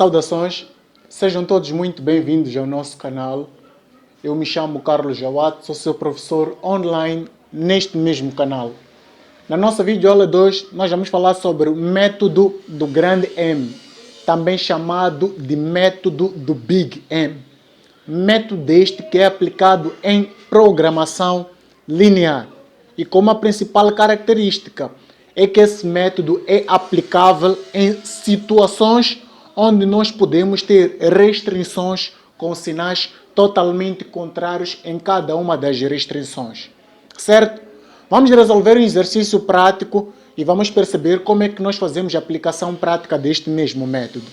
Saudações, sejam todos muito bem-vindos ao nosso canal. Eu me chamo Carlos Jawad, sou seu professor online neste mesmo canal. Na nossa videoaula de hoje, nós vamos falar sobre o método do grande M, também chamado de método do Big M. Método este que é aplicado em programação linear. E como a principal característica é que esse método é aplicável em situações onde nós podemos ter restrições com sinais totalmente contrários em cada uma das restrições. Certo? Vamos resolver um exercício prático e vamos perceber como é que nós fazemos a aplicação prática deste mesmo método.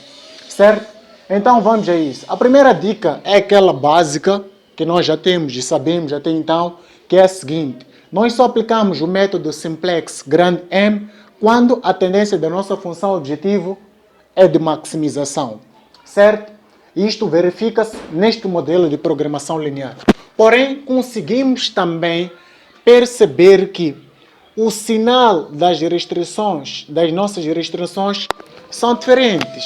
Certo? Então vamos a isso. A primeira dica é aquela básica que nós já temos e sabemos até então, que é a seguinte. Nós só aplicamos o método simplex grande M quando a tendência da nossa função objetivo é de maximização, certo? Isto verifica-se neste modelo de programação linear. Porém, conseguimos também perceber que o sinal das restrições, das nossas restrições, são diferentes,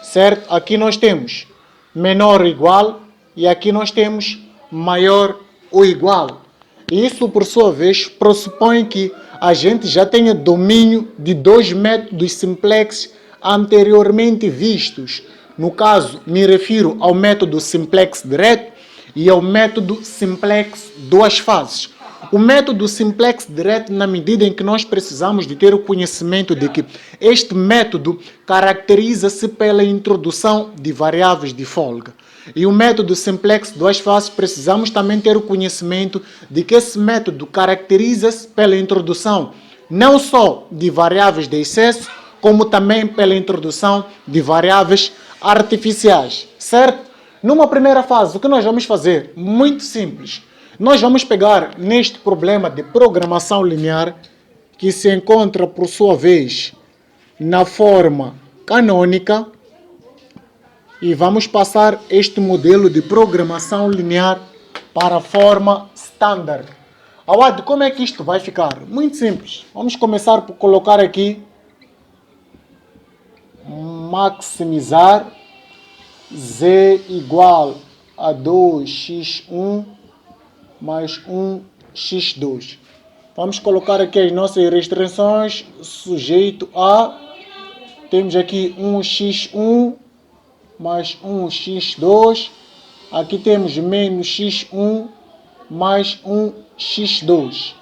certo? Aqui nós temos menor ou igual e aqui nós temos maior ou igual. Isso, por sua vez, pressupõe que a gente já tenha domínio de dois métodos simplex anteriormente vistos. No caso, me refiro ao método simplex direto e ao método simplex duas fases. O método simplex direto, na medida em que nós precisamos de ter o conhecimento de que este método caracteriza-se pela introdução de variáveis de folga. E o método simplex duas fases, precisamos também ter o conhecimento de que esse método caracteriza-se pela introdução não só de variáveis de excesso, como também pela introdução de variáveis artificiais, certo? Numa primeira fase, o que nós vamos fazer? Muito simples. Nós vamos pegar neste problema de programação linear, que se encontra, por sua vez, na forma canônica, e vamos passar este modelo de programação linear para a forma standard. Awad, como é que isto vai ficar? Muito simples. Vamos começar por colocar aqui maximizar z igual a 2x1 mais 1x2. Vamos colocar aqui as nossas restrições, sujeito a, temos aqui 1x1 mais 1x2, aqui temos menos x1 mais 1x2,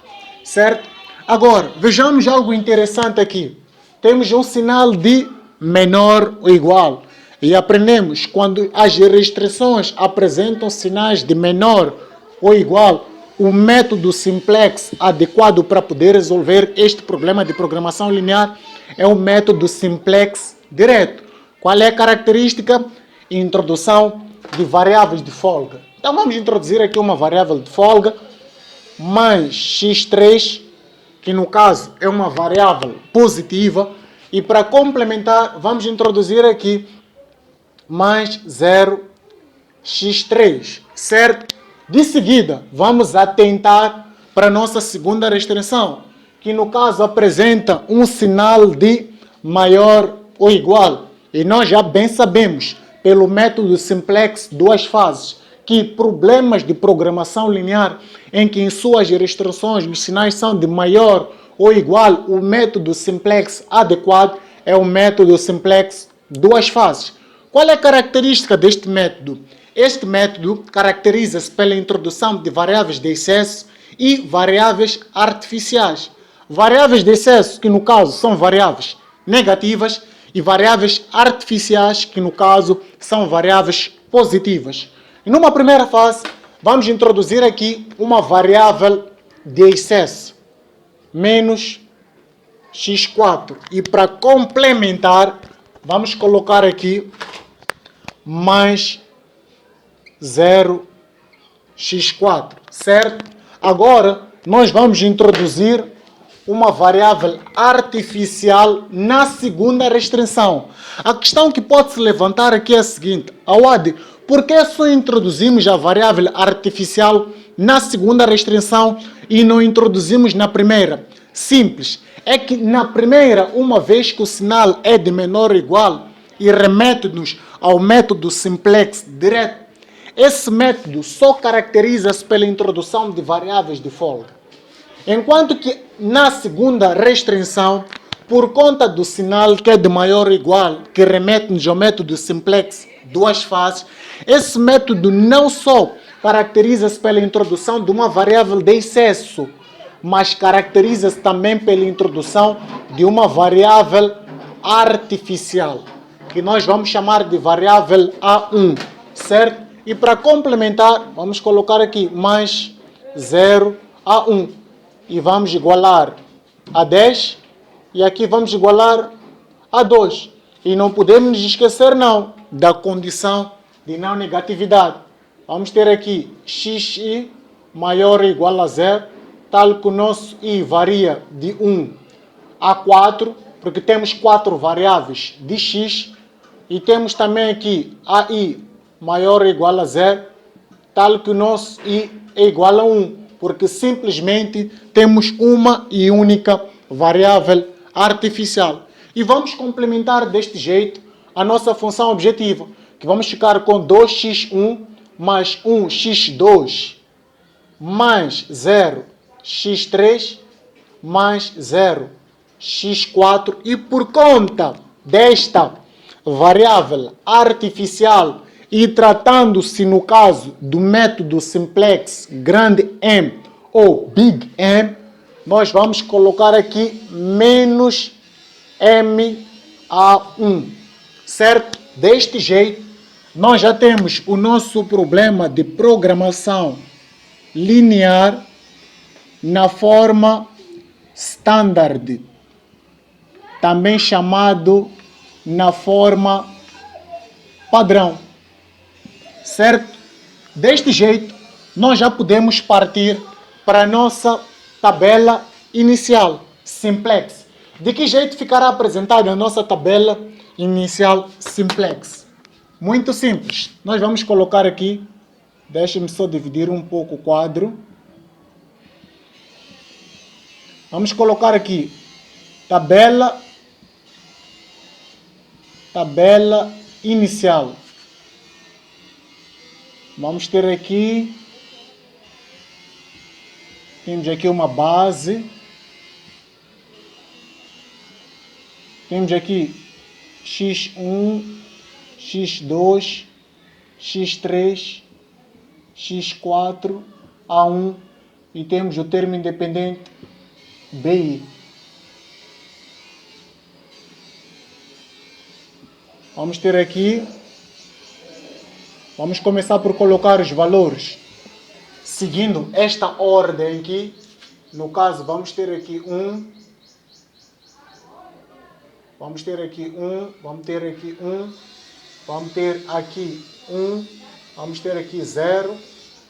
certo? Agora, vejamos algo interessante aqui. Temos um sinal de menor ou igual. E aprendemos, quando as restrições apresentam sinais de menor ou igual, o método simplex adequado para poder resolver este problema de programação linear é o método simplex direto. Qual é a característica? Introdução de variáveis de folga. Então vamos introduzir aqui uma variável de folga, mais x3, que no caso é uma variável positiva, e para complementar vamos introduzir aqui mais 0x3, certo? De seguida vamos atentar para a nossa segunda restrição, que no caso apresenta um sinal de maior ou igual. E nós já bem sabemos, pelo método simplex duas fases, que problemas de programação linear em que em suas restrições os sinais são de maior ou igual, o método simplex adequado é o método simplex duas fases. Qual é a característica deste método? Este método caracteriza-se pela introdução de variáveis de excesso e variáveis artificiais. Variáveis de excesso, que no caso são variáveis negativas, e variáveis artificiais, que no caso são variáveis positivas. E numa primeira fase, vamos introduzir aqui uma variável de excesso, menos x4. E para complementar, vamos colocar aqui mais 0x4, certo? Agora, nós vamos introduzir uma variável artificial na segunda restrição. A questão que pode se levantar aqui é a seguinte: Awad, por que só introduzimos a variável artificial na segunda restrição e não introduzimos na primeira? Simples, é que na primeira, uma vez que o sinal é de menor ou igual e remete-nos ao método simplex direto, esse método só caracteriza-se pela introdução de variáveis de folga. Enquanto que na segunda restrição, por conta do sinal que é de maior ou igual, que remete-nos ao método simplex duas fases, esse método não só caracteriza-se pela introdução de uma variável de excesso, mas caracteriza-se também pela introdução de uma variável artificial, que nós vamos chamar de variável A1, certo? E para complementar, vamos colocar aqui mais 0 a 1. E vamos igualar a 10. E aqui vamos igualar a 2. E não podemos nos esquecer, não, da condição de não negatividade. Vamos ter aqui xi maior ou igual a 0, tal que o nosso i varia de 1 a 4, porque temos 4 variáveis de x. E temos também aqui ai maior ou igual a 0, tal que o nosso i é igual a 1, porque simplesmente temos uma e única variável artificial. E vamos complementar deste jeito a nossa função objetiva, que vamos ficar com 2x1 mais 1x2 mais 0x3 mais 0x4, e por conta desta variável artificial e tratando-se no caso do método simplex grande M ou Big M, nós vamos colocar aqui menos MA1, certo? Deste jeito, nós já temos o nosso problema de programação linear na forma standard, também chamado na forma padrão, certo? Deste jeito, nós já podemos partir para a nossa tabela inicial, simplex. De que jeito ficará apresentada a nossa tabela inicial simplex? Muito simples. Nós vamos colocar aqui, deixe-me só dividir um pouco o quadro. Vamos colocar aqui tabela inicial. Vamos ter aqui, temos aqui uma base, temos aqui x1, x2, x3, x4, A1 e temos o termo independente BI. Vamos ter aqui, vamos começar por colocar os valores seguindo esta ordem aqui. No caso, vamos ter aqui 1, vamos ter aqui 1, vamos ter aqui 1, vamos ter aqui 1, vamos ter aqui 0,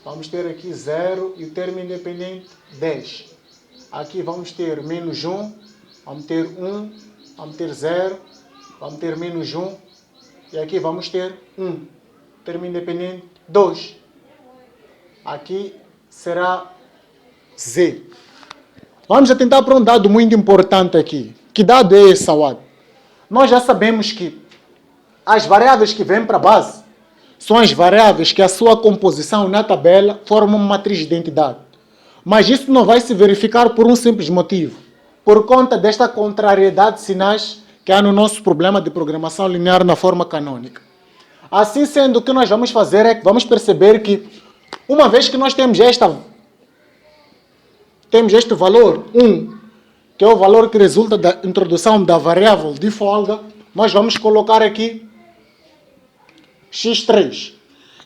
vamos ter aqui 0 e o termo independente 10. Aqui vamos ter menos 1, vamos ter 1, vamos ter 0, vamos ter menos 1 e aqui vamos ter 1. Termo independente 2. Aqui será Z. Vamos tentar para um dado muito importante aqui. Que dado é esse, Awad? Nós já sabemos que as variáveis que vêm para a base são as variáveis que a sua composição na tabela forma uma matriz de identidade. Mas isso não vai se verificar por um simples motivo. Por conta desta contrariedade de sinais que há no nosso problema de programação linear na forma canônica. Assim sendo, o que nós vamos fazer é que vamos perceber que, uma vez que nós temos este valor 1, que é o valor que resulta da introdução da variável de folga, nós vamos colocar aqui x3.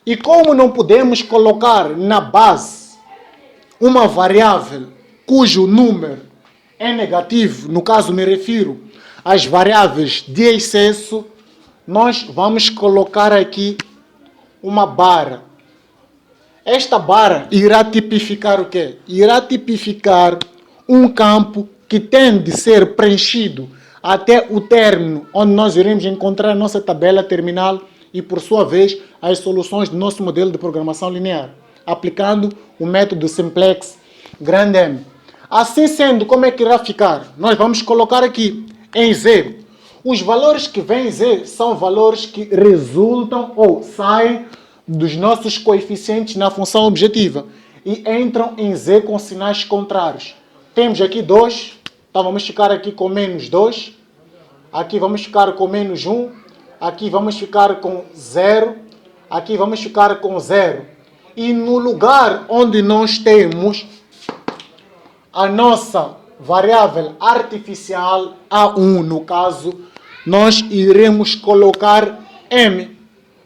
E como não podemos colocar na base uma variável cujo número é negativo, no caso me refiro às variáveis de excesso, nós vamos colocar aqui uma barra. Esta barra irá tipificar o quê? Irá tipificar um campo que tem de ser preenchido até o término, onde nós iremos encontrar a nossa tabela terminal e, por sua vez, as soluções do nosso modelo de programação linear, aplicando o método simplex grande M. Assim sendo, como é que irá ficar? Nós vamos colocar aqui em Z Os valores que vêm em Z são valores que resultam ou saem dos nossos coeficientes na função objetiva e entram em Z com sinais contrários. Temos aqui 2, então vamos ficar aqui com menos 2, aqui vamos ficar com menos 1, aqui vamos ficar com 0, aqui vamos ficar com 0. E no lugar onde nós temos a nossa variável artificial A1, no caso, nós iremos colocar M,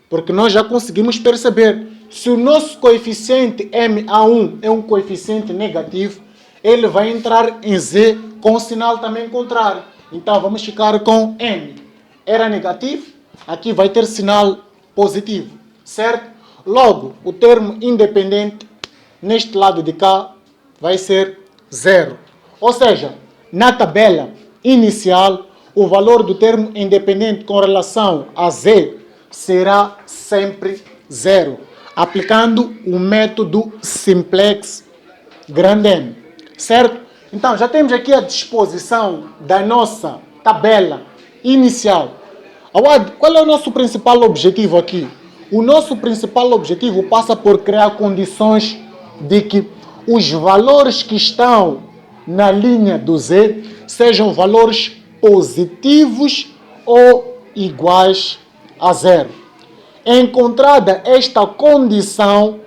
porque nós já conseguimos perceber, se o nosso coeficiente MA1 é um coeficiente negativo, ele vai entrar em Z com sinal também contrário. Então vamos ficar com M. Era negativo, aqui vai ter sinal positivo, certo? Logo, o termo independente, neste lado de cá, vai ser 0. Ou seja, na tabela inicial, o valor do termo independente com relação a Z será sempre 0, aplicando o método simplex grande M, certo? Então, já temos aqui a disposição da nossa tabela inicial. Qual é o nosso principal objetivo aqui? O nosso principal objetivo passa por criar condições de que os valores que estão na linha do Z sejam valores positivos ou iguais a 0. Encontrada esta condição,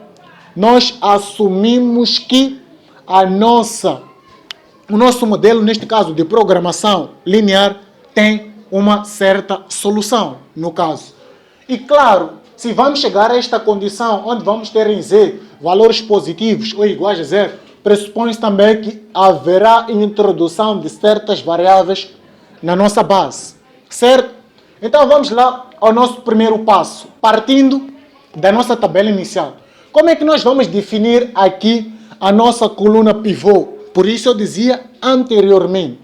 nós assumimos que o nosso modelo, neste caso de programação linear, tem uma certa solução, no caso. E claro, se vamos chegar a esta condição, onde vamos ter em Z valores positivos ou iguais a 0, pressupõe também que haverá introdução de certas variáveis na nossa base, certo? Então vamos lá ao nosso primeiro passo, partindo da nossa tabela inicial. Como é que nós vamos definir aqui a nossa coluna pivô? Por isso eu dizia anteriormente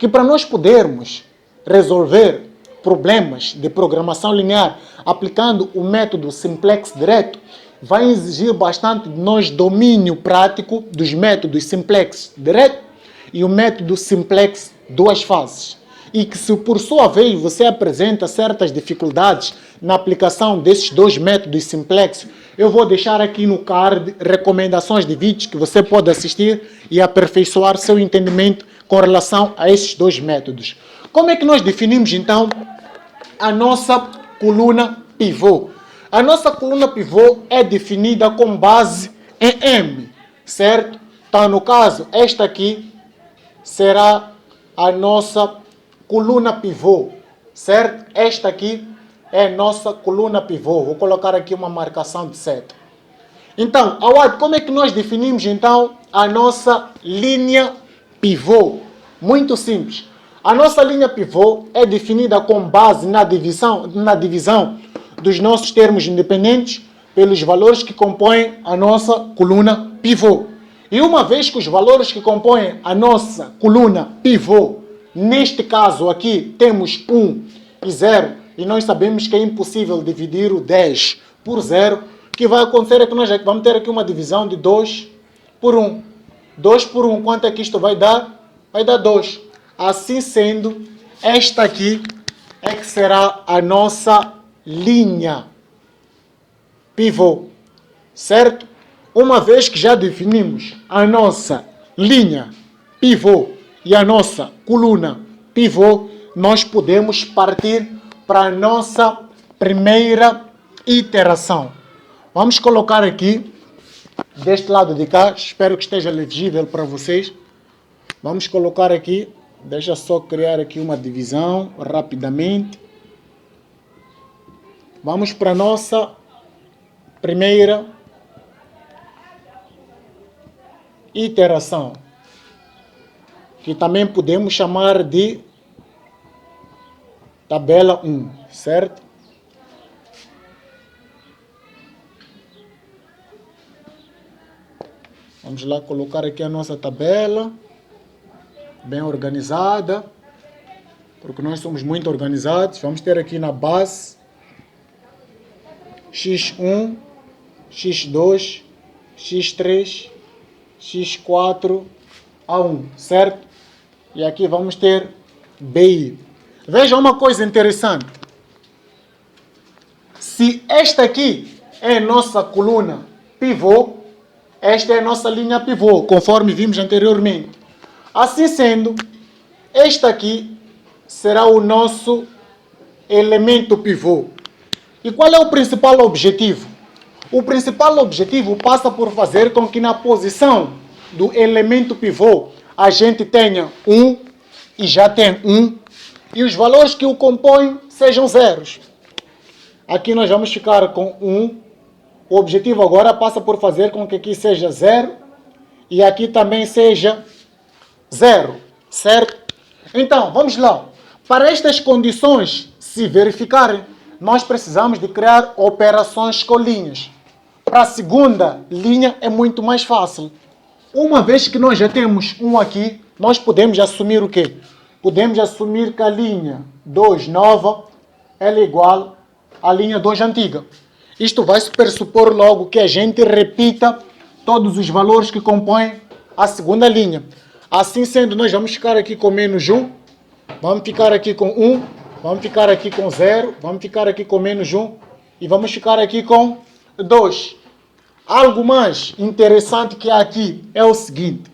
que para nós podermos resolver problemas de programação linear aplicando o método simplex direto, vai exigir bastante de nós domínio prático dos métodos simplex direto e o método simplex duas fases. E que se por sua vez você apresenta certas dificuldades na aplicação desses dois métodos simplex, eu vou deixar aqui no card recomendações de vídeos que você pode assistir e aperfeiçoar seu entendimento com relação a esses dois métodos. Como é que nós definimos então a nossa coluna pivô? A nossa coluna pivô é definida com base em M, certo? Então, no caso, esta aqui será a nossa coluna pivô, certo? Esta aqui é a nossa coluna pivô. Vou colocar aqui uma marcação de seta. Então, como é que nós definimos então a nossa linha pivô? Muito simples. A nossa linha pivô é definida com base na divisão dos nossos termos independentes pelos valores que compõem a nossa coluna pivô. E uma vez que os valores que compõem a nossa coluna pivô, neste caso aqui temos 1 e 0, e nós sabemos que é impossível dividir o 10 por 0, o que vai acontecer é que nós vamos ter aqui uma divisão de 2 por 1. 2 por 1, quanto é que isto vai dar? Vai dar 2. Assim sendo, esta aqui é que será a nossa linha pivô, certo? Uma vez que já definimos a nossa linha pivô e a nossa coluna pivô, nós podemos partir para a nossa primeira iteração. Vamos colocar aqui, deste lado de cá, espero que esteja legível para vocês. Vamos colocar aqui, deixa só criar aqui uma divisão rapidamente. Vamos para a nossa primeira iteração, que também podemos chamar de tabela 1, certo? Vamos lá colocar aqui a nossa tabela, bem organizada, porque nós somos muito organizados. Vamos ter aqui na base x1, x2, x3, x4, A1, certo? E aqui vamos ter BI. Veja uma coisa interessante. Se esta aqui é a nossa coluna pivô, esta é a nossa linha pivô, conforme vimos anteriormente. Assim sendo, este aqui será o nosso elemento pivô. E qual é o principal objetivo? O principal objetivo passa por fazer com que na posição do elemento pivô a gente tenha 1 e já tem 1 e os valores que o compõem sejam zeros. Aqui nós vamos ficar com 1. O objetivo agora passa por fazer com que aqui seja 0 e aqui também seja 0, certo? Então, vamos lá. Para estas condições se verificarem, nós precisamos de criar operações com linhas. Para a segunda linha é muito mais fácil. Uma vez que nós já temos 1 aqui, nós podemos assumir o quê? Podemos assumir que a linha 2 nova ela é igual à linha 2 antiga. Isto vai pressupor logo que a gente repita todos os valores que compõem a segunda linha. Assim sendo, nós vamos ficar aqui com menos 1, vamos ficar aqui com 1, vamos ficar aqui com 0, vamos ficar aqui com menos 1 e vamos ficar aqui com 2. Algo mais interessante que há aqui é o seguinte.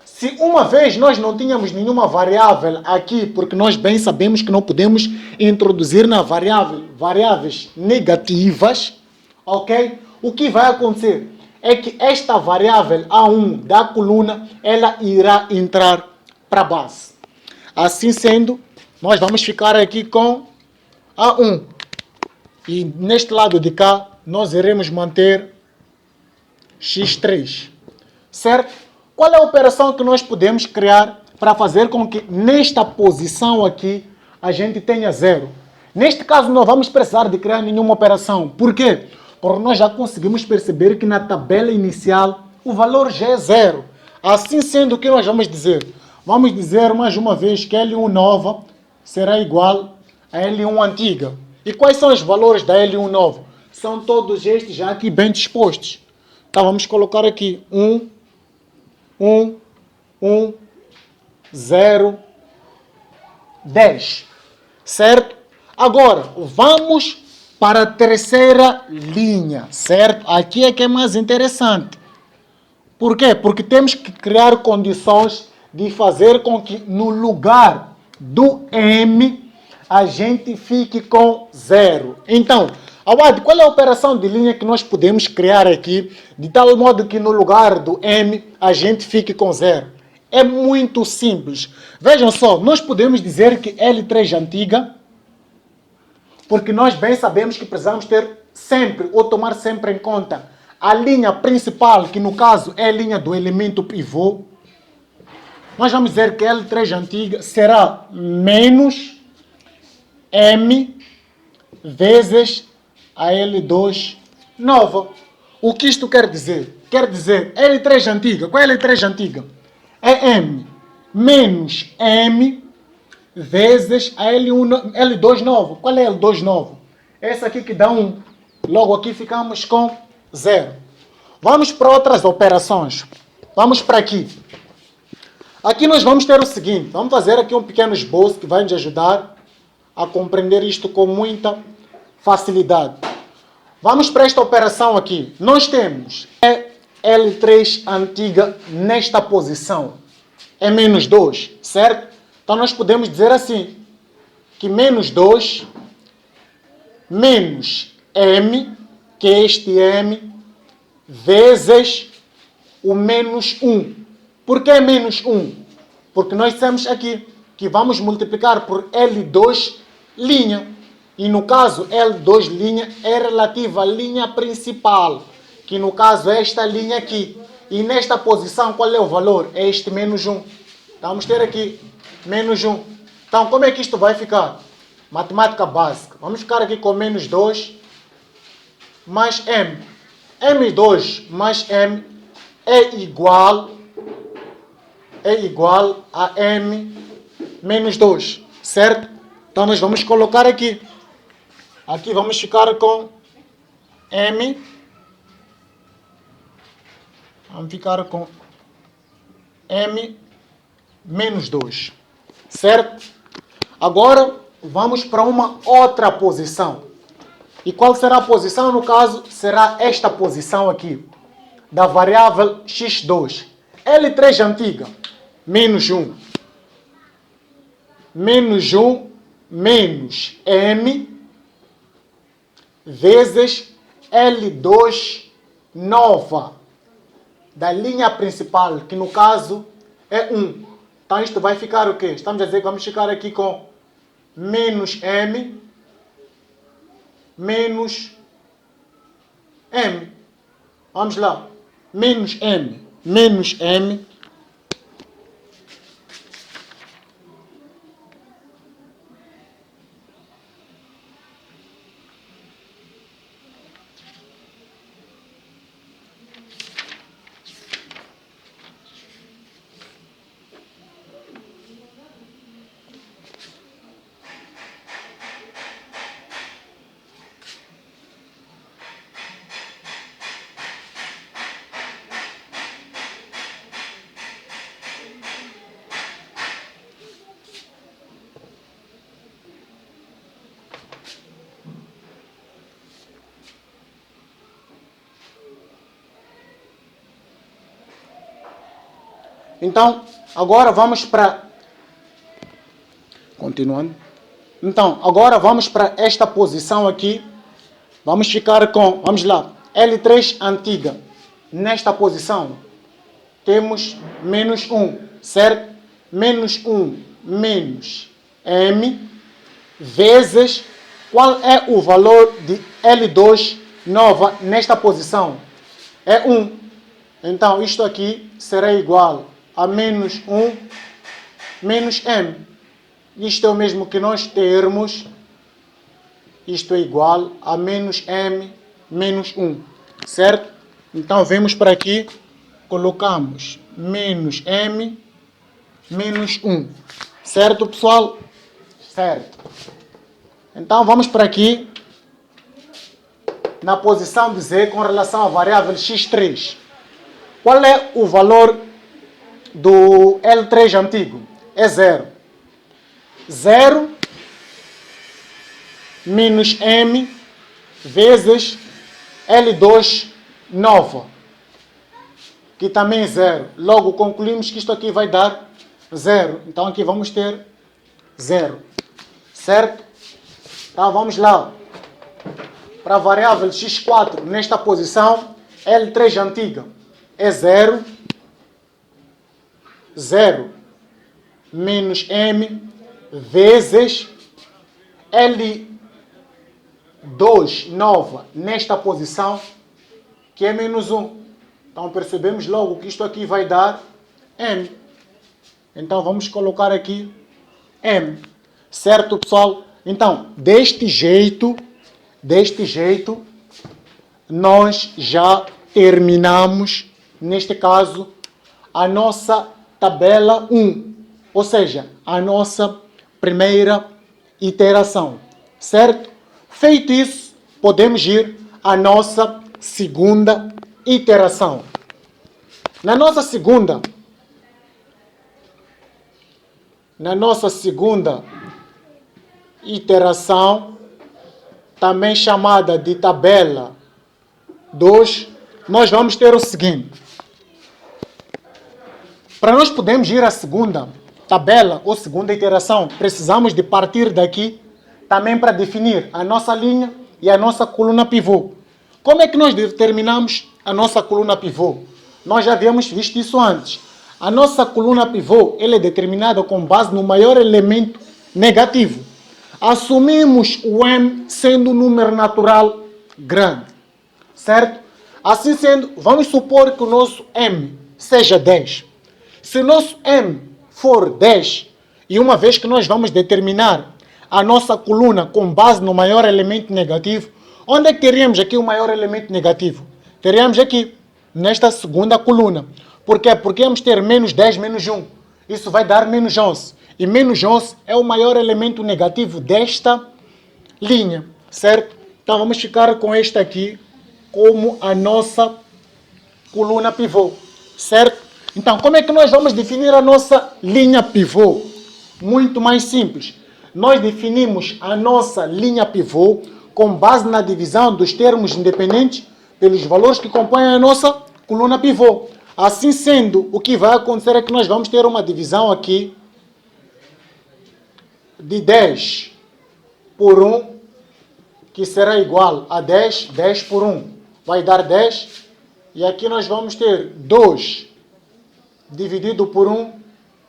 Se uma vez nós não tínhamos nenhuma variável aqui, porque nós bem sabemos que não podemos introduzir na variável variáveis negativas, ok? O que vai acontecer é que esta variável A1 da coluna, ela irá entrar para a base. Assim sendo, nós vamos ficar aqui com A1. E neste lado de cá, nós iremos manter x3, certo? Qual é a operação que nós podemos criar para fazer com que nesta posição aqui a gente tenha 0? Neste caso não vamos precisar de criar nenhuma operação. Por quê? Porque nós já conseguimos perceber que na tabela inicial o valor já é 0. Assim sendo, o que nós vamos dizer? Vamos dizer mais uma vez que L1 nova será igual a L1 antiga. E quais são os valores da L1 nova? São todos estes já aqui bem dispostos. Então vamos colocar aqui 1, 0, 10. Certo? Agora, vamos para a terceira linha, certo? Aqui é que é mais interessante. Por quê? Porque temos que criar condições de fazer com que no lugar do M a gente fique com 0. Então, Awad, qual é a operação de linha que nós podemos criar aqui de tal modo que no lugar do M a gente fique com 0? É muito simples. Vejam só, nós podemos dizer que L3 antiga, porque nós bem sabemos que precisamos ter sempre, ou tomar sempre em conta, a linha principal, que no caso é a linha do elemento pivô. Nós vamos dizer que L3 antiga será menos M vezes a L2 nova. O que isto quer dizer? Quer dizer, L3 antiga, qual é a L3 antiga? É M menos M vezes a L2 novo. Qual é L2 novo? Essa aqui que dá 1. Logo aqui ficamos com 0. Vamos para outras operações. Vamos para aqui. Aqui nós vamos ter o seguinte. Vamos fazer aqui um pequeno esboço que vai nos ajudar a compreender isto com muita facilidade. Vamos para esta operação aqui. Nós temos L3 antiga nesta posição. É menos 2, certo? Então nós podemos dizer assim, que menos 2 menos M, que é este M, vezes o menos 1. Por que menos 1? Porque nós dissemos aqui que vamos multiplicar por L2 linha. E no caso, L2 linha é relativa à linha principal, que no caso é esta linha aqui. E nesta posição, qual é o valor? É este menos 1. Então, vamos ter aqui menos 1. Então, como é que isto vai ficar? Matemática básica. Vamos ficar aqui com menos 2 mais M. M2 mais M é igual a M menos 2, certo? Então, nós vamos colocar aqui. Aqui vamos ficar com M. Vamos ficar com M menos 2. Certo? Agora vamos para uma outra posição. E qual será a posição? No caso, será esta posição aqui, da variável x2. L3 antiga, menos 1. Menos 1 menos m vezes L2 nova da linha principal, que no caso é 1. Então isto vai ficar o quê? Estamos a dizer que vamos ficar aqui com menos m menos m. Vamos lá. Menos m menos m Então, agora vamos para... Continuando. Então, agora vamos para esta posição aqui. Vamos ficar com, vamos lá, L3 antiga. Nesta posição, temos menos 1, certo? Menos 1 menos m vezes... Qual é o valor de L2 nova nesta posição? É 1. Então, isto aqui será igual a menos 1 menos m. Isto é o mesmo que nós termos. Isto é igual a menos m menos 1. Certo? Então, vemos para aqui. Colocamos menos m menos 1. Certo, pessoal? Certo. Então, vamos para aqui. Na posição de z com relação à variável x3. Qual é o valor do L3 antigo? É 0. 0 menos m vezes L2 nova, que também é 0. Logo, concluímos que isto aqui vai dar 0. Então, aqui vamos ter 0. Certo? Então, vamos lá. Para a variável x4, nesta posição, L3 antiga é 0. 0 menos m vezes L2 nova nesta posição, que é menos 1. Então percebemos logo que isto aqui vai dar m. Então vamos colocar aqui m. Certo, pessoal? Então, deste jeito, nós já terminamos, neste caso, a nossa tabela 1, ou seja, a nossa primeira iteração, certo? Feito isso, podemos ir à nossa segunda iteração. Na nossa segunda iteração, também chamada de tabela 2, nós vamos ter o seguinte. Para nós podermos ir à segunda tabela ou segunda iteração, precisamos de partir daqui também para definir a nossa linha e a nossa coluna pivô. Como é que nós determinamos a nossa coluna pivô? Nós já havíamos visto isso antes. A nossa coluna pivô ela é determinada com base no maior elemento negativo. Assumimos o m sendo um número natural grande, certo? Assim sendo, vamos supor que o nosso m seja 10. Se o nosso m for 10, e uma vez que nós vamos determinar a nossa coluna com base no maior elemento negativo, onde é que teríamos aqui o maior elemento negativo? Teríamos aqui, nesta segunda coluna. Por quê? Porque vamos ter menos 10 menos 1. Isso vai dar menos 11. E menos 11 é o maior elemento negativo desta linha, certo? Então vamos ficar com esta aqui como a nossa coluna pivô, certo? Então, como é que nós vamos definir a nossa linha pivô? Muito mais simples. nós definimos a nossa linha pivô com base na divisão dos termos independentes pelos valores que compõem a nossa coluna pivô. Assim sendo, o que vai acontecer é que nós vamos ter uma divisão aqui de 10 por 1, que será igual a 10, 10 por 1 vai dar 10, e aqui nós vamos ter 2 dividido por 1,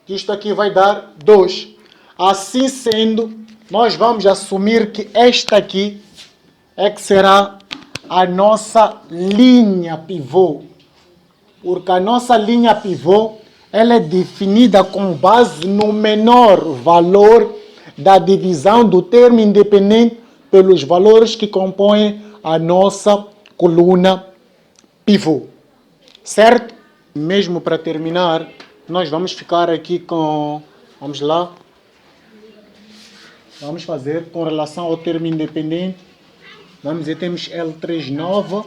que isto aqui vai dar 2. Assim sendo, nós vamos assumir que esta aqui é que será a nossa linha pivô. Porque a nossa linha pivô, ela é definida com base no menor valor da divisão do termo independente pelos valores que compõem a nossa coluna pivô. Certo? Mesmo para terminar, nós vamos ficar aqui com... Vamos lá. Vamos fazer com relação ao termo independente. Vamos dizer, temos L3 nova,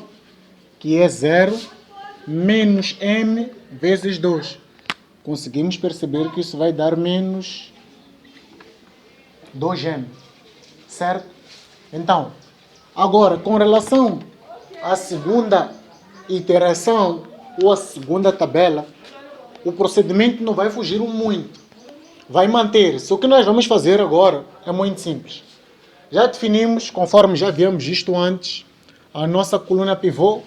que é 0, menos M vezes 2. Conseguimos perceber que isso vai dar menos 2M. Certo? Então, agora, com relação à segunda iteração ou à segunda tabela, o procedimento não vai fugir muito. Vai manter-se. O que nós vamos fazer agora é muito simples. Já definimos, conforme já havíamos visto antes, a nossa coluna pivô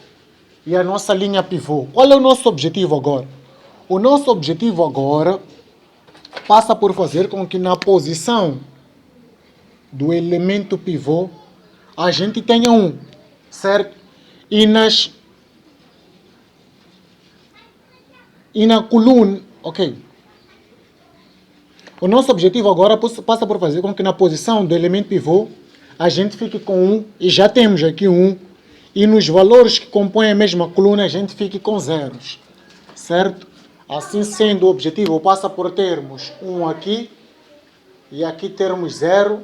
e a nossa linha pivô. Qual é o nosso objetivo agora? O nosso objetivo agora passa por fazer com que na posição do elemento pivô a gente tenha 1, certo? E na coluna, ok. O nosso objetivo agora passa por fazer com que na posição do elemento pivô a gente fique com 1, e já temos aqui 1, e nos valores que compõem a mesma coluna a gente fique com zeros, certo? Assim sendo, o objetivo passa por termos 1 aqui, e aqui termos 0,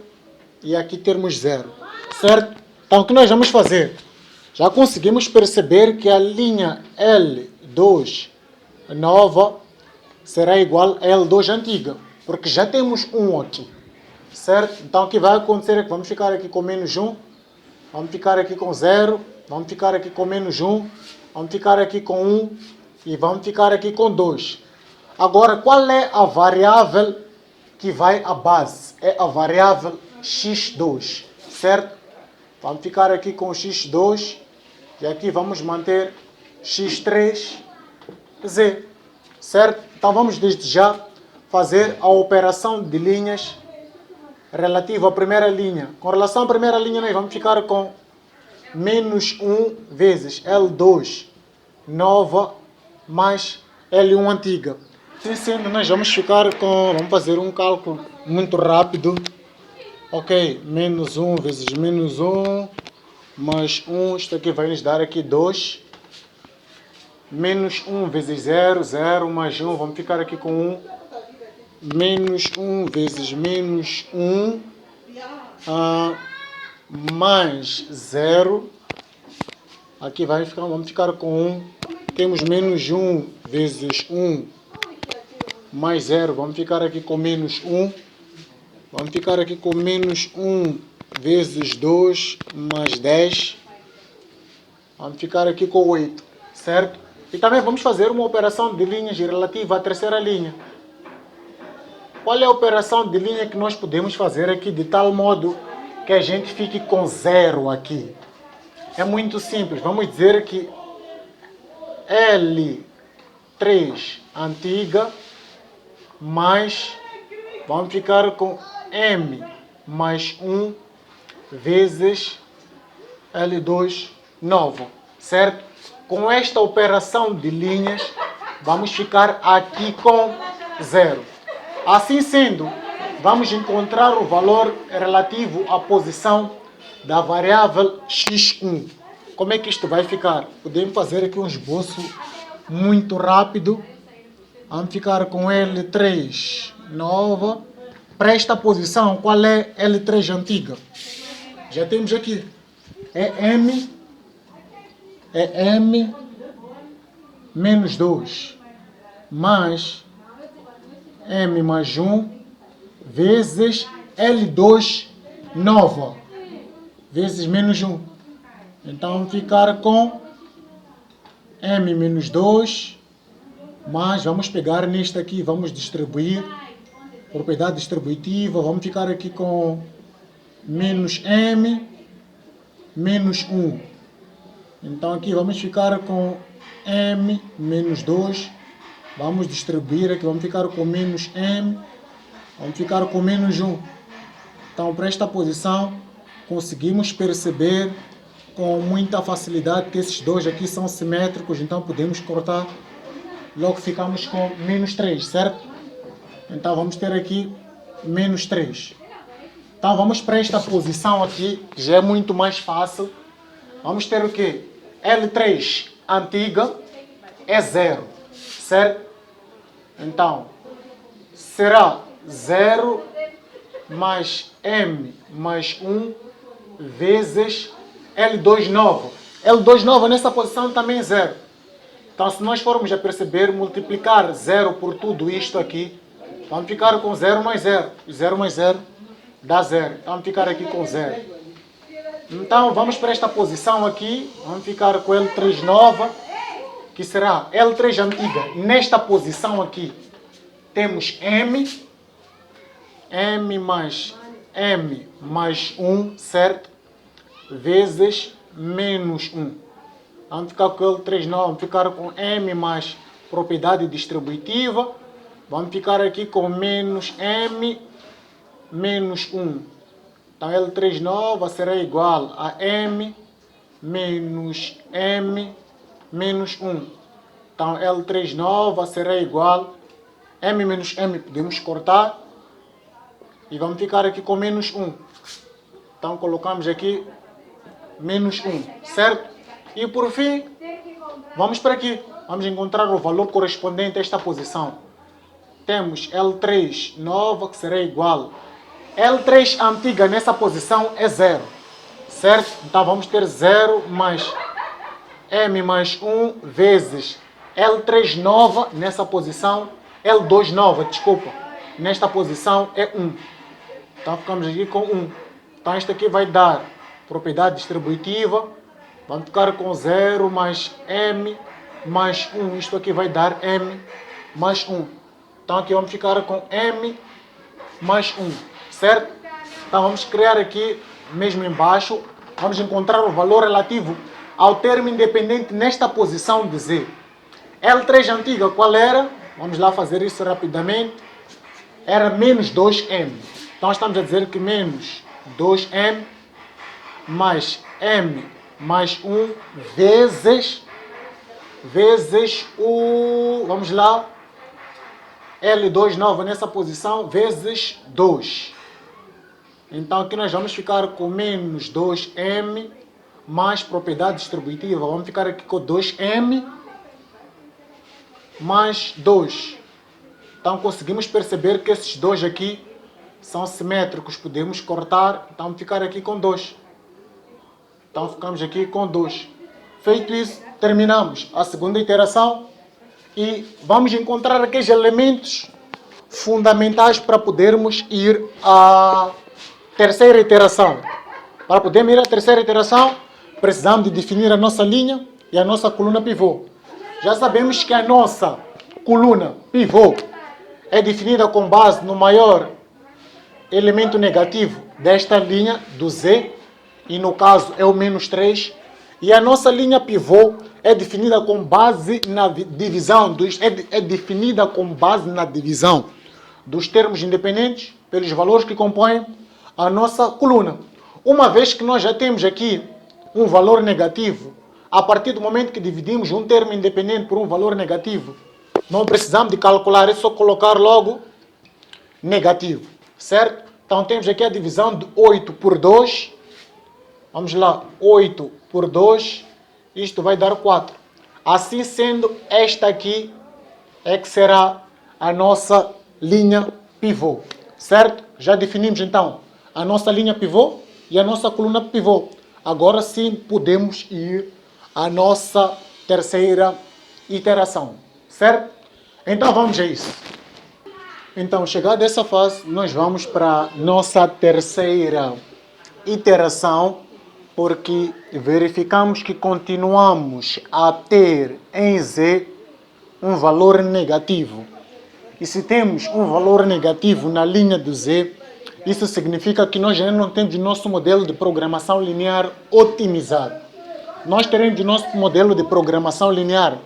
e aqui termos 0, certo? Então o que nós vamos fazer? Já conseguimos perceber que a linha L2 nova será igual a L2 antiga, porque já temos 1 aqui, certo? Então o que vai acontecer é que vamos ficar aqui com menos 1, vamos ficar aqui com 0, vamos ficar aqui com menos 1, vamos ficar aqui com 1 e vamos ficar aqui com 2. Agora, qual é a variável que vai à base? É a variável x2, certo? Vamos ficar aqui com x2 e aqui vamos manter x3z, certo? Então vamos desde já fazer a operação de linhas relativa à primeira linha. Com relação à primeira linha, nós vamos ficar com menos 1 vezes L2 nova mais L1 antiga. Assim sendo, nós vamos ficar com... Vamos fazer um cálculo muito rápido. Ok, menos 1 vezes menos 1 mais 1, isto aqui vai nos dar aqui 2. Menos 1 vezes 0, 0 mais 1, vamos ficar aqui com 1. Menos 1 vezes menos 1 mais 0. Aqui vamos ficar com 1. Temos menos 1 vezes 1 mais 0. Vamos ficar aqui com menos 1. Vamos ficar aqui com menos 1 vezes 2 mais 10. Vamos ficar aqui com 8, certo? E também vamos fazer uma operação de linhas relativa à terceira linha. Qual é a operação de linha que nós podemos fazer aqui de tal modo que a gente fique com 0 aqui? É muito simples. Vamos dizer que L3 antiga mais... Vamos ficar com M mais 1 vezes L2 nova, certo? Com esta operação de linhas, vamos ficar aqui com 0. Assim sendo, vamos encontrar o valor relativo à posição da variável x1. Como é que isto vai ficar? Podemos fazer aqui um esboço muito rápido. Vamos ficar com L3 nova. Para esta posição, qual é L3 antiga? Já temos aqui. É M menos 2 mais M mais 1 vezes L2 nova vezes menos 1. Então vamos ficar com M menos 2, mas vamos pegar neste aqui, vamos distribuir, propriedade distributiva, vamos ficar aqui com menos M menos 1. Então aqui vamos ficar com M menos 2, vamos distribuir aqui, vamos ficar com menos M, vamos ficar com menos 1. Então para esta posição conseguimos perceber com muita facilidade que esses dois aqui são simétricos, então podemos cortar, logo ficamos com menos 3, certo? Então vamos ter aqui menos 3. Então vamos para esta posição aqui, que já é muito mais fácil. Vamos ter o quê? L3 antiga é 0, certo? Então será 0 mais M mais 1 vezes L2 nova. L2 nova nessa posição também é 0. Então se nós formos a perceber, multiplicar 0 por tudo isto aqui, vamos ficar com 0 mais 0. 0 mais 0 dá 0. Então vamos ficar aqui com 0. Então vamos para esta posição aqui, vamos ficar com L3 nova, que será L3 antiga. Nesta posição aqui temos M mais 1, certo? Vezes menos 1. Vamos ficar com L3 nova, vamos ficar com M mais propriedade distributiva. Vamos ficar aqui com menos M menos 1. Então L3 nova será igual a M menos 1. Então L3 nova será igual a M menos M, podemos cortar. E vamos ficar aqui com menos 1. Então colocamos aqui menos 1, certo? E por fim, vamos para aqui. Vamos encontrar o valor correspondente a esta posição. Temos L3 nova, que será igual. L3 antiga nessa posição é 0, certo? Então vamos ter 0 mais M mais 1 vezes L3 nova nessa posição. L2 nova, desculpa, nesta posição é 1. Então ficamos aqui com 1. Então isto aqui vai dar propriedade distributiva. Vamos ficar com 0 mais M mais 1. Isto aqui vai dar M mais 1. Então aqui vamos ficar com M mais 1, certo? Então vamos criar aqui, mesmo embaixo, vamos encontrar o valor relativo ao termo independente nesta posição de Z. L3 antiga qual era? Vamos lá fazer isso rapidamente. Era menos 2M. Então estamos a dizer que menos 2M mais M mais 1 vezes o... Vamos lá. L2 nova nessa posição vezes 2. Então aqui nós vamos ficar com menos 2M mais propriedade distributiva. Vamos ficar aqui com 2M mais 2. Então conseguimos perceber que esses dois aqui são simétricos. Podemos cortar. Então vamos ficar aqui com 2. Então ficamos aqui com 2. Feito isso, terminamos a segunda iteração. E vamos encontrar aqueles elementos fundamentais para podermos ir à terceira iteração. Para podermos ir à terceira iteração, precisamos de definir a nossa linha e a nossa coluna pivô. Já sabemos que a nossa coluna pivô é definida com base no maior elemento negativo desta linha, do Z, e no caso é o menos 3. E a nossa linha pivô é definida com base na divisão dos termos independentes pelos valores que compõem a nossa coluna. Uma vez que nós já temos aqui um valor negativo, a partir do momento que dividimos um termo independente por um valor negativo, não precisamos de calcular, é só colocar logo negativo, certo? Então temos aqui a divisão de 8 por 2. Vamos lá, 8 por 2, isto vai dar 4. Assim sendo, esta aqui é que será a nossa linha pivô, certo? Já definimos então a nossa linha pivô e a nossa coluna pivô. Agora sim podemos ir à nossa terceira iteração, certo? Então vamos a isso. Então, chegada essa fase, nós vamos para a nossa terceira iteração, porque verificamos que continuamos a ter em Z um valor negativo. E se temos um valor negativo na linha do Z, isso significa que nós ainda não temos o nosso modelo de programação linear otimizado. Nós teremos o nosso modelo de programação linear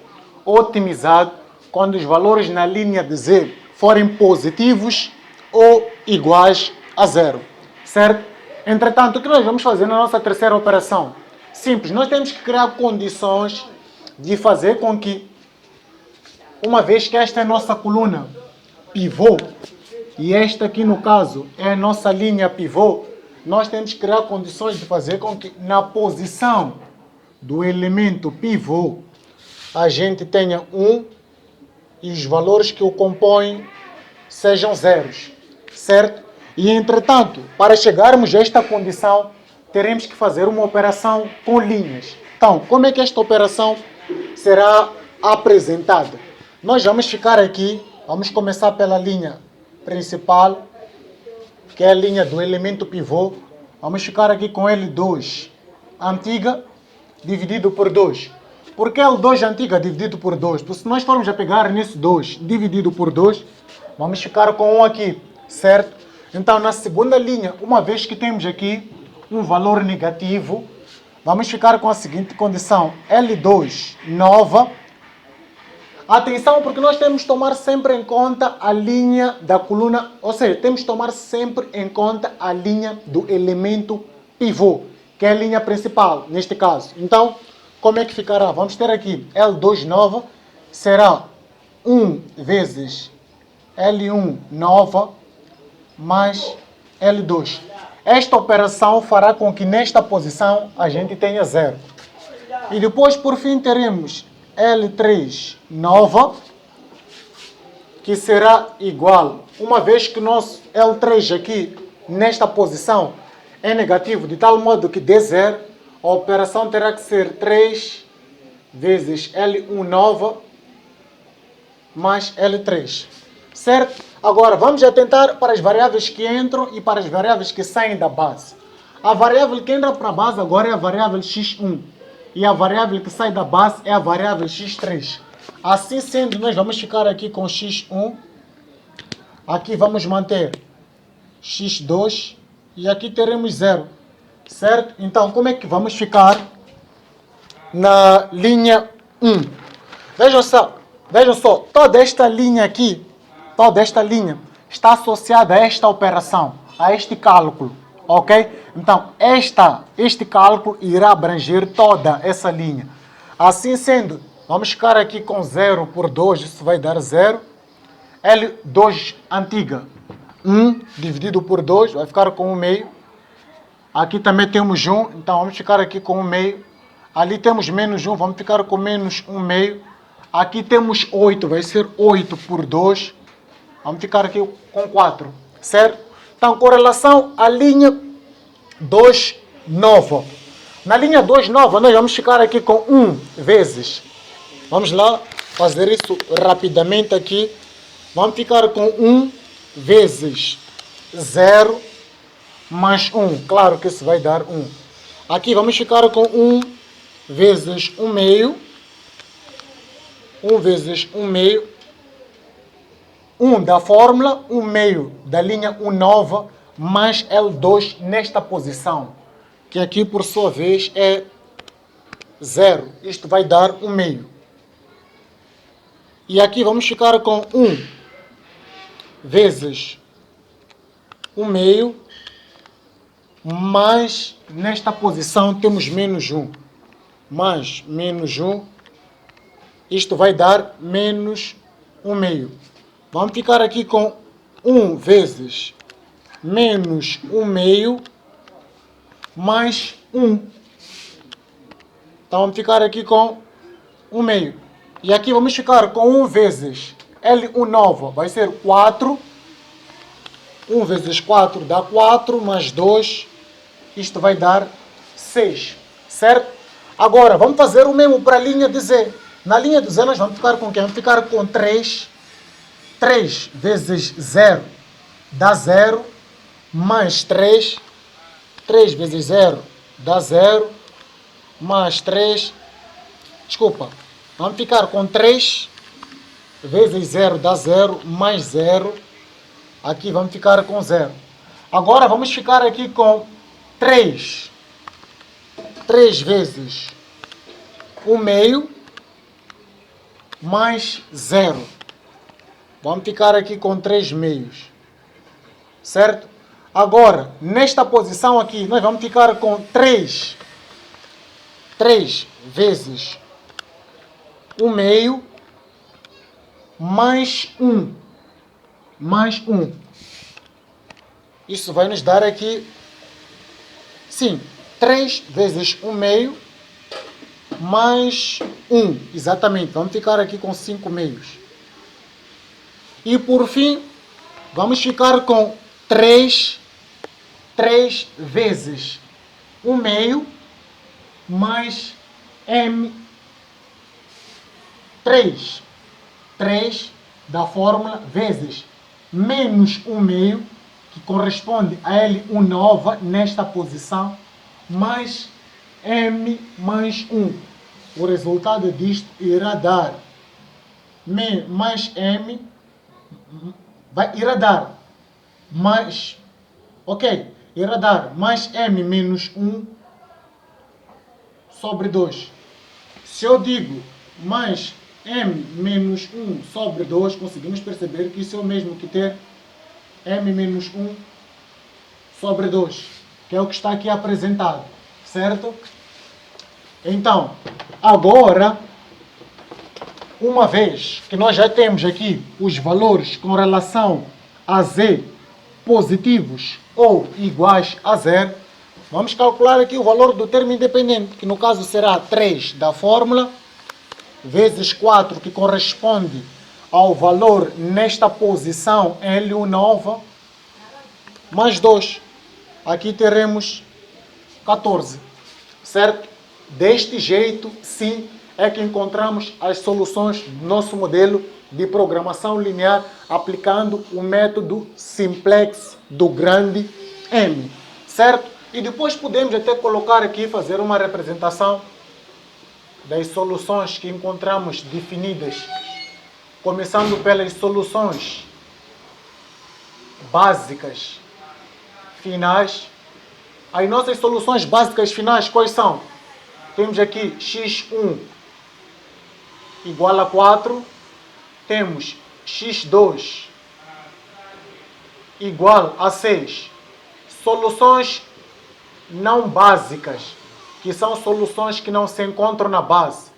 otimizado quando os valores na linha de Z forem positivos ou iguais a zero, certo? Entretanto, o que nós vamos fazer na nossa terceira operação? Simples, nós temos que criar condições de fazer com que, uma vez que esta é a nossa coluna pivô, e esta aqui no caso é a nossa linha pivô, nós temos que criar condições de fazer com que na posição do elemento pivô a gente tenha 1 e os valores que o compõem sejam zeros, certo? E entretanto, para chegarmos a esta condição, teremos que fazer uma operação com linhas. Então, como é que esta operação será apresentada? Nós vamos ficar aqui, vamos começar pela linha principal, que é a linha do elemento pivô. Vamos ficar aqui com L2 antiga dividido por 2. Por que L2 antiga dividido por 2? Porque se nós formos a pegar nesse 2 dividido por 2, vamos ficar com 1 aqui, certo? Então, na segunda linha, uma vez que temos aqui um valor negativo, vamos ficar com a seguinte condição: L2 nova. Atenção, porque nós temos que tomar sempre em conta a linha da coluna, ou seja, temos que tomar sempre em conta a linha do elemento pivô, que é a linha principal, neste caso. Então, como é que ficará? Vamos ter aqui L2 nova, será 1 vezes L1 nova mais L2. Esta operação fará com que nesta posição a gente tenha 0. E depois, por fim, teremos L3 nova, que será igual, uma vez que o nosso L3 aqui, nesta posição, é negativo, de tal modo que dê 0, a operação terá que ser 3 vezes L1 nova mais L3, certo? Agora, vamos atentar para as variáveis que entram e para as variáveis que saem da base. A variável que entra para a base agora é a variável x1. E a variável que sai da base é a variável x3. Assim sendo, nós vamos ficar aqui com x1. Aqui vamos manter x2. E aqui teremos 0. Certo? Então, como é que vamos ficar na linha 1? Vejam só, toda esta linha aqui, toda esta linha está associada a esta operação, a este cálculo. Ok? Então, este cálculo irá abranger toda essa linha. Assim sendo, vamos ficar aqui com 0 por 2, isso vai dar 0. L2 antiga, 1 dividido por 2, vai ficar com 1 meio. Aqui também temos 1, então vamos ficar aqui com 1 meio. Ali temos menos 1, vamos ficar com menos 1 meio. Aqui temos 8, vai ser 8 por 2. Vamos ficar aqui com 4, certo? Então, com relação à linha 2 nova. Na linha 2 nova, nós vamos ficar aqui com 1 vezes. Vamos lá fazer isso rapidamente aqui. Vamos ficar com 1 vezes 0 mais 1. Claro que isso vai dar 1. Aqui vamos ficar com 1 vezes 1 meio. 1 vezes 1 meio. 1 da fórmula, 1 meio da linha 1 nova, mais L2 nesta posição, que aqui por sua vez é 0. Isto vai dar 1 meio. E aqui vamos ficar com 1 vezes 1 meio, mais nesta posição temos menos 1. Mais menos 1, isto vai dar menos 1 meio. Vamos ficar aqui com 1 vezes menos 1 meio mais 1. Então vamos ficar aqui com 1 meio. E aqui vamos ficar com 1 vezes L1 nova, vai ser 4. 1 vezes 4 dá 4, mais 2, isto vai dar 6, certo? Agora, vamos fazer o mesmo para a linha de Z. Na linha de Z nós vamos ficar com quem? Vamos ficar com 3 3 vezes 0 dá 0, mais 3. 3 vezes 0 dá 0, mais 3. Desculpa, vamos ficar com 3 vezes 0 dá 0, mais 0. Aqui vamos ficar com 0. Agora vamos ficar aqui com 3. 3 vezes 1 meio, mais 0. Vamos ficar aqui com 3 meios. Certo? Agora, nesta posição aqui, nós vamos ficar com 3. 3 vezes 1 meio, mais 1. Mais 1. Isso vai nos dar aqui, sim, 3 vezes 1 meio, mais 1. Exatamente, vamos ficar aqui com 5 meios. E por fim, vamos ficar com 3 vezes 1 meio, mais M. 3 da fórmula, vezes menos 1 meio, que corresponde a L1 nova nesta posição, mais M mais 1. O resultado disto irá dar mais M, irá dar mais, irá dar mais M menos 1 sobre 2. Se eu digo mais M menos 1 sobre 2, conseguimos perceber que isso é o mesmo que ter M menos 1 sobre 2, que é o que está aqui apresentado, certo? Então, agora, uma vez que nós já temos aqui os valores com relação a Z positivos ou iguais a 0, vamos calcular aqui o valor do termo independente, que no caso será 3 da fórmula, vezes 4, que corresponde ao valor nesta posição L1 nova, mais 2. Aqui teremos 14, certo? Deste jeito, sim, é que encontramos as soluções do nosso modelo de programação linear aplicando o método simplex do grande M, certo? E depois podemos até colocar aqui, fazer uma representação das soluções que encontramos definidas, começando pelas soluções básicas finais. As nossas soluções básicas finais quais são? Temos aqui x1 igual a 4, temos x2 igual a 6. Soluções não básicas, que são soluções que não se encontram na base.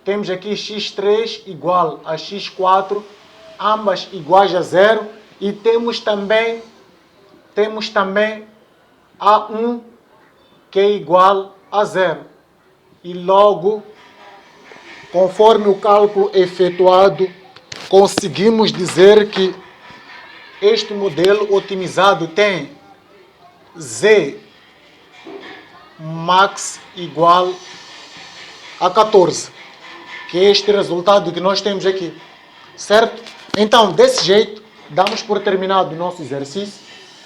Temos aqui x3 igual a x4, ambas iguais a 0, e temos também A1 que é igual a 0. E logo, conforme o cálculo efetuado, conseguimos dizer que este modelo otimizado tem Z max igual a 14, que é este resultado que nós temos aqui, certo? Então, desse jeito, damos por terminado o nosso exercício.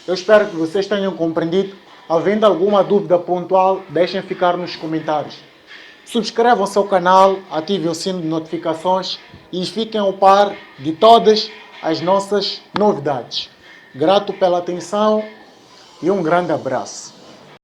Eu espero que vocês tenham compreendido. Havendo alguma dúvida pontual, deixem ficar nos comentários. Subscrevam-se ao canal, ativem o sino de notificações e fiquem ao par de todas as nossas novidades. Grato pela atenção e um grande abraço.